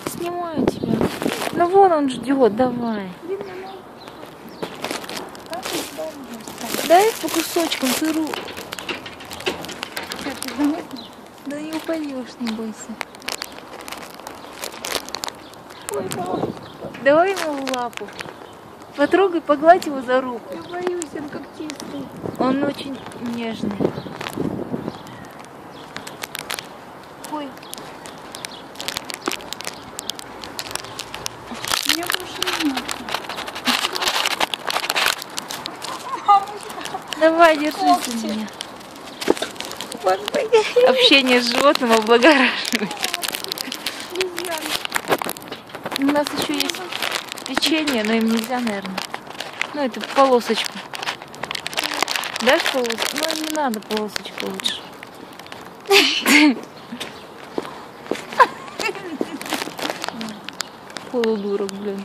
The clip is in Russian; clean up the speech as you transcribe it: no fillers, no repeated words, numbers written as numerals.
Снимаю тебя. Ну вон он ждет, давай. Дай по кусочкам, ты Да не упадешь, не бойся. Ой, мама. Давай ему в лапу. Потрогай, погладь его за руку. Я боюсь, он как чистый. Он очень нежный. Ой. Мне больше не надо. Давай, держись за меня. Общение с животным облагораживает. У нас еще есть печенье, но им нельзя, наверное. Ну, это полосочку. Дашь полосочку? Ну, не надо полосочку лучше. Полудурок, блин.